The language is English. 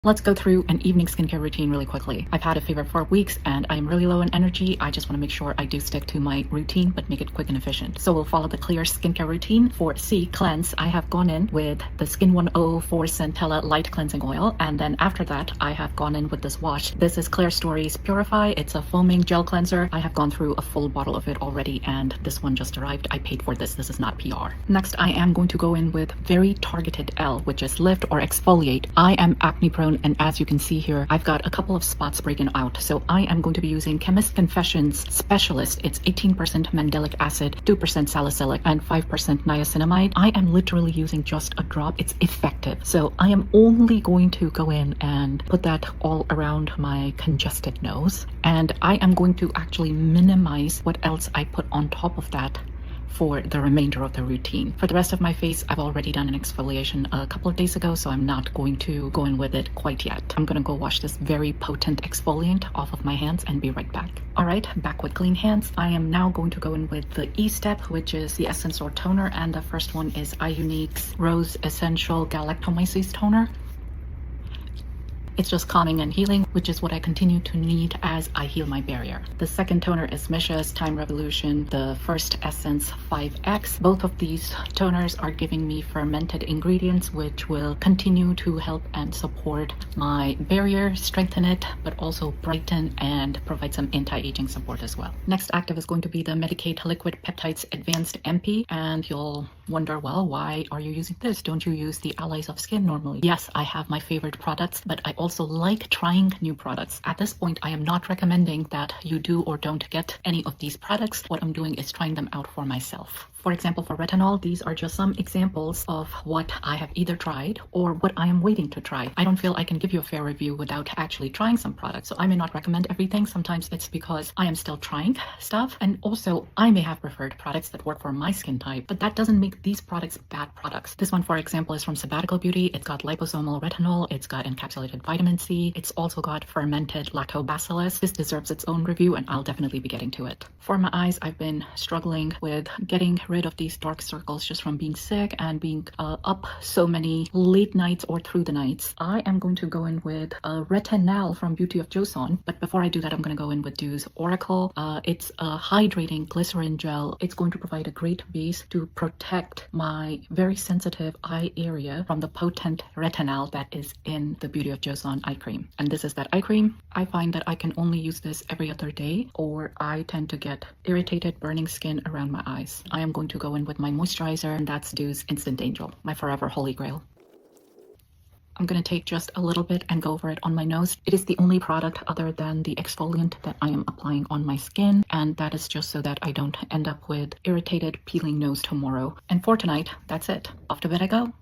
Let's go through an evening skincare routine really quickly. I've had a fever for weeks and I'm really low in energy. I just want to make sure I do stick to my routine, but make it quick and efficient. So we'll follow the clear skincare routine. For C, cleanse, I have gone in with the Skin 104 Centella Light Cleansing Oil. And then after that, I have gone in with this wash. This is Clear Stories Purify. It's a foaming gel cleanser. I have gone through a full bottle of it already and this one just arrived. I paid for this. This is not PR. Next, I am going to go in with very targeted L, which is lift or exfoliate. I am acne prone, and as you can see here, I've got a couple of spots breaking out. So I am going to be using Chemist Confessions Specialist. It's 18% mandelic acid, 2% salicylic, and 5% niacinamide. I am literally using just a drop. It's effective. So I am only going to go in and put that all around my congested nose. And I am going to actually minimize what else I put on top of that for the remainder of the routine. For the rest of my face, I've already done an exfoliation a couple of days ago, so I'm not going to go in with it quite yet. I'm gonna go wash this very potent exfoliant off of my hands and be right back. All right, back with clean hands. I am now going to go in with the E step, which is the essence or toner, and the first one is iUnique's Rose Essential Galactomyces toner. It's just calming and healing, which is what I continue to need as I heal my barrier. The second toner is Mishra's Time Revolution, the first essence 5X. Both of these toners are giving me fermented ingredients, which will continue to help and support my barrier, strengthen it, but also brighten and provide some anti-aging support as well. Next active is going to be the Medicate Liquid Peptides Advanced MP, and you'll wonder, well, why are you using this? Don't you use the Allies of Skin normally? Yes, I have my favorite products, but I also like trying new products. At this point, I am not recommending that you do or don't get any of these products. What I'm doing is trying them out for myself. For example, for retinol, these are just some examples of what I have either tried or what I am waiting to try. I don't feel I can give you a fair review without actually trying some products. So I may not recommend everything. Sometimes it's because I am still trying stuff. And also I may have preferred products that work for my skin type, but that doesn't make these products bad products. This one, for example, is from Sabbatical Beauty. It's got liposomal retinol. It's got encapsulated vitamin C. It's also got fermented lactobacillus. This deserves its own review and I'll definitely be getting to it. For my eyes, I've been struggling with getting rid of these dark circles just from being sick and being up so many late nights or through the nights. I am going to go in with a retinol from Beauty of Joseon, but before I do that, I'm going to go in with Dew's Auracle. It's a hydrating glycerin gel. It's going to provide a great base to protect my very sensitive eye area from the potent retinol that is in the Beauty of Joseon eye cream. And this is that eye cream. I find that I can only use this every other day, or I tend to get irritated, burning skin around my eyes. I am going to go in with my moisturizer, and that's Dew's Instant Angel, my forever holy grail. I'm going to take just a little bit and go over it on my nose. It is the only product other than the exfoliant that I am applying on my skin, and that is just so that I don't end up with irritated, peeling nose tomorrow. And for tonight, that's it. Off to bed I go.